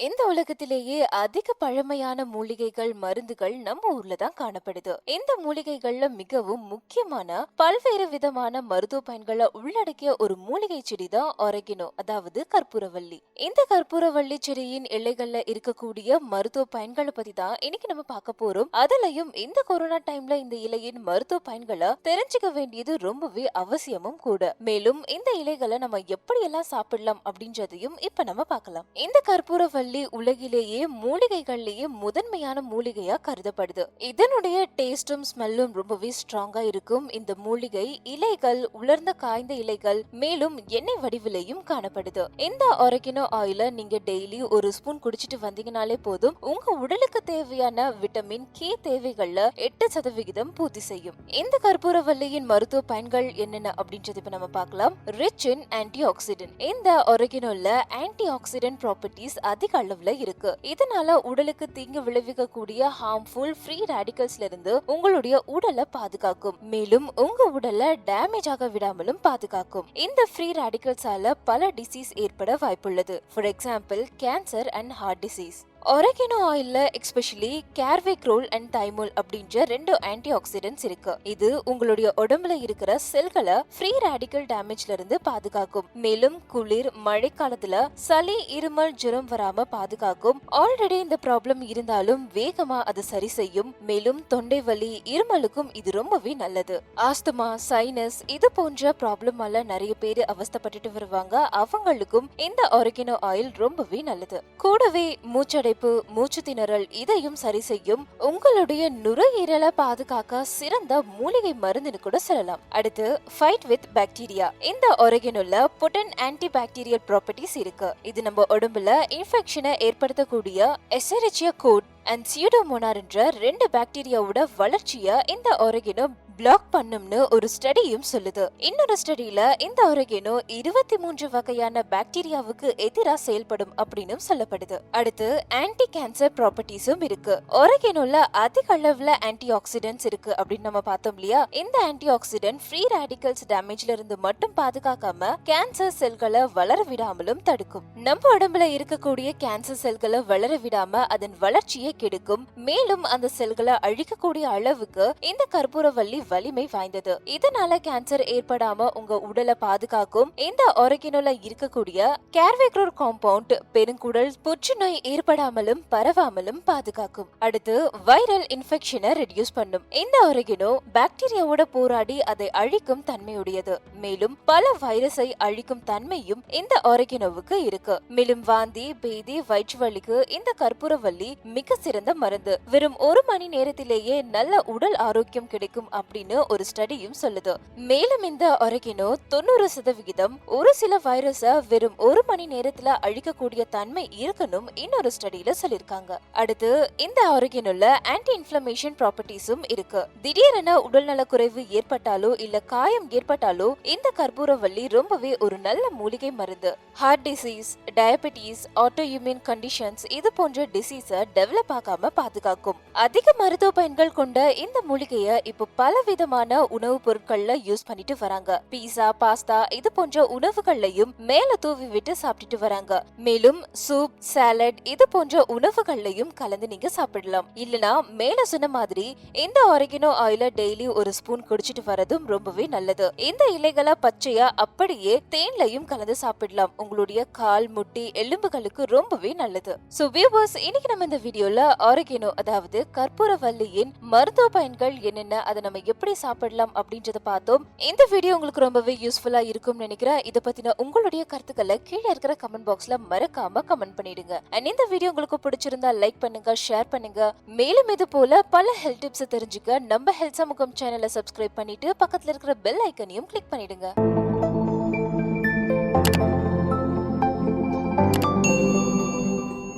இந்த உலகத்திலேயே அதிக பழமையான மூலிகைகள் மருந்துகள் நம்ம ஊர்ல தான் காணப்படுது. இந்த மூலிகைகள்ல மிகவும் முக்கியமான பல்வேறு விதமான மருத்துவ பயன்களை உள்ளடக்கிய ஒரு மூலிகை செடி தான் ஒரெகினோ, அதாவது கற்பூரவள்ளி. இந்த கற்பூரவள்ளி செடியின் இலைகள்ல இருக்கக்கூடிய மருத்துவ பயன்களை பத்தி தான் இன்னைக்கு நம்ம பார்க்க போறோம். அதுலயும் இந்த கொரோனா டைம்ல இந்த இலையின் மருத்துவ பயன்களை தெரிஞ்சுக்க வேண்டியது ரொம்பவே அவசியமும் கூட. மேலும் இந்த இலைகளை நம்ம எப்படி எல்லாம் சாப்பிடலாம் அப்படின்றதையும் இப்ப நம்ம பார்க்கலாம். இந்த கற்பூரவள்ளி உலகிலேயே மூலிகைகள்லயே முதன்மையான மூலிகையா கருதப்படுது. இதனுடைய டேஸ்டும் ஸ்மெல்லும் ரொம்பவே ஸ்ட்ராங்கா இருக்கும். இந்த மூலிகை இலைகள் உலர்ந்த காய்ந்த இலைகள் மேலும் எண்ணெய் வடிவிலையும் காணப்படுது. இந்த ஒரெகினோ ஆயில நீங்க டெய்லி ஒரு ஸ்பூன் குடிச்சிட்டு வந்தீங்கனாலே போதும், உங்க உடலுக்கு தேவையான விட்டமின் கே தேவைகள்ல 8% பூர்த்தி செய்யும். இந்த கற்பூரவல்லியின் மருத்துவ பயன்கள் என்னென்ன அப்படின்றது இப்ப நம்ம பார்க்கலாம். Rich in antioxidant. இந்த ஒரெகினோல ஆன்டிஆக்சிடென்ட் ப்ராப்பர்ட்டிஸ் அதிக அளவுல இருக்கு. இதனால உடலுக்கு தீங்கு விளைவிக்க கூடிய ஹார்ம்ஃபுல் ஃப்ரீ ரேடிக்கல்ஸ்ல இருந்து உங்களுடைய உடலை பாதுகாக்கும். மேலும் உங்க உடலை டேமேஜ் ஆக விடாமலும் பாதுகாக்கும். இந்த ஃப்ரீ ரேடிக்கல்ஸால பல டிசீஸ் ஏற்பட வாய்ப்புள்ளது. For example cancer and heart disease. Oregano ஆயில்ல எஸ்பெஷலி கேர்வேக்ரோல் அண்ட் தைமோல் அப்படின்ற 2 ஆன்டிஆக்சிடென்ட்ஸ் இருக்கு. இது உங்களுடைய உடம்புல இருக்கிற செல்களை ஃப்ரீ ரேடிக்கல் டேமேஜ்ல இருந்து பாதுகாக்கும். மேலும் குளிர் மழைக்காலத்துல சளி இருமல் ஜுரம் வராம பாதுகாக்கும். ஆல்ரெடி இந்த ப்ராப்ளம் இருந்தாலும் வேகமா அதை சரி செய்யும். மேலும் தொண்டை வலி இருமலுக்கும் இது ரொம்பவே நல்லது. ஆஸ்துமா சைனஸ் இது போன்ற ப்ராப்ளமால நிறைய பேர் அவஸ்தைப்பட்டுட்டு வருவாங்க. அவங்களுக்கும் இந்த ஒரெகினோ ஆயில் ரொம்பவே நல்லது. கூடவே மூச்சடை மூச்சு திணறல் இதையும் சரி செய்யும். உங்களுடைய நுரையீரலை பாதுகாக்க சிறந்த மூலிகை மருந்துன்னு கூட சொல்லலாம். அடுத்து ஃபைட் வித் பாக்டீரியா. இந்த ஒரெகினோல பொட்டன்ட் ஆன்டி பாக்டீரியல் ப்ராப்பர்ட்டிஸ் இருக்கு. இது நம்ம உடம்புல இன்ஃபெக்ஷனை ஏற்படுத்தக்கூடிய எசெரிச்சியா கோட் அண்ட் சியூடோமோனாஸ் என்ற 2 பாக்டீரியாவோட வளர்ச்சியை இந்த ஒரெகினோ பிளாக் பண்ணும்னு ஒரு ஸ்டடியும் சொல்லுது. இன்னொரு ஸ்டடியில இந்த ஒரெகினோ 23 வகையான பாக்டீரியாவுக்கு எதிரா செயல்படும் அப்படின்னு சொல்லப்படுது. அடுத்து ஆன்டி கேன்சர் ப்ராப்பர்ட்டிஸும் இருக்கு. ஒரெகினோல அதிக அளவுல ஆன்டிஆக்சிடென்ட்ஸ் இருக்கு அப்படின்னு நம்ம பார்த்தோம் இல்லையா. இந்த ஆன்டிஆக்சிடென்ட் ஃப்ரீ ரேடிக்கல்ஸ் டேமேஜ்ல இருந்து மட்டும் பாதுகாக்காம கேன்சர் செல்களை வளர விடாமலும் தடுக்கும். நம்ம உடம்புல இருக்கக்கூடிய கேன்சர் செல்களை வளர விடாம அதன் வளர்ச்சியை கெடுக்கும். மேலும் அந்த செல்களை அழிக்கக்கூடிய அளவுக்கு இந்த கற்பூரவள்ளி வலிமை வாய்ந்தது. இதனால கேன்சர் ஏற்படாம உங்க உடலை பாதுகாக்கும். இந்த ஒரெகினோல இருக்கக்கூடிய கேர்வேக்ரோல் காம்பவுண்ட் பெருங்குடல் புற்றுநோய் ஏற்படாமலும் பரவாமலும் பாதுகாக்கும். அடுத்து வைரல் இன்ஃபெக்ஷனை ரெடியூஸ் பண்ணும். இந்த ஒரெகினோ பாக்டீரியாவோட போராடி அதை அழிக்கும் தன்மையுடையது. மேலும் பல வைரஸை அழிக்கும் தன்மையும் இந்த ஒரெகினோவுக்கு இருக்கு. மேலும் வாந்தி பேதி வயிற்று வலிக்கு இந்த கற்பூரவள்ளி மிக சிறந்த மருந்து. வெறும் 1 மணி நேரத்திலேயே நல்ல உடல் ஆரோக்கியம் கிடைக்கும் அப்படின்னு ஒரு ஸ்டடியும் சொல்லுது. மேலும் இந்த ஒரெகினோ 90% ஒரு சில வைரஸை வெறும் 1 மணி நேரத்துல அழிக்கக்கூடிய தன்மை இருக்கணும் இன்னொரு ஸ்டடியில சொல்லிருக்காங்க. அடுத்து இந்த ஒரெகினோல ஆன்டி இன்ஃப்ளமேஷன் ப்ராப்பர்ட்டிஸும் இருக்கு. திடீரென உடல்நல குறைவு ஏற்பட்டாலோ இல்ல காயம் ஏற்பட்டாலோ இந்த கற்பூரவள்ளி ரொம்பவே ஒரு நல்ல மூலிகை மருந்து. Heart disease diabetes autoimmune conditions இது போன்ற டிசீஸை டெவலப் ஆகாம பாதுகாக்கும். அதிக மருத்துவ பயன்கள் கொண்ட இந்த மூலிகையை இப்போ பல விதமான உணவுப் பொருட்கள்ல யூஸ் பண்ணிட்டு வராங்க. பீஸா பாஸ்தா இது போன்ற உணவுகள்லையும் மேல தூவி விட்டு சாப்பிட்டுட்டு வராங்க. மேலும் சூப் சாலட் இது போன்ற உணவுகள்லையும் கலந்து நீங்க சாப்பிடலாம். இல்லனா மேல சொன்ன மாதிரி இந்த ஒரெகினோ ஆயில டெய்லி ஒரு ஸ்பூன் குடிச்சிட்டு வரதும் ரொம்பவே நல்லது. இந்த இலைகளை பச்சையா அப்படியே தேன்லையும் கலந்து சாப்பிடலாம். உங்களுடைய கால் முட்டி எலும்புகளுக்கு ரொம்பவே நல்லது. சோ வியூவர்ஸ், இன்னைக்கு நம்ம இந்த வீடியோல ஒரெகினோ அதாவது கற்பூரவல்லியின் மருத்துவ பயன்கள் என்னென்ன, அதை நம்ம எப்படி சாப்பிடலாம் அப்படின்றத பார்த்தோம். இந்த வீடியோ உங்களுக்கு ரொம்பவே யூஸ்ஃபுல்லா இருக்கும் நினைக்கிறேன். இத பத்தின உங்களுடைய கருத்துக்களை கீழே இருக்கிற கமெண்ட் பாக்ஸ்ல மறக்காம கமெண்ட் பண்ணிடுங்க. அண்ட் இந்த வீடியோ உங்களுக்கு பிடிச்சிருந்தா லைக் பண்ணுங்க, ஷேர் பண்ணுங்க. மேலும் இது போல பல ஹெல்த் டிப்ஸ் தெரிஞ்சுக்க நம்ம ஹெல்த் சமூகம் சேனலை சப்ஸ்கிரைப் பண்ணிட்டு பக்கத்துல இருக்கிற பெல் ஐக்கனையும் கிளிக் பண்ணிடுங்க.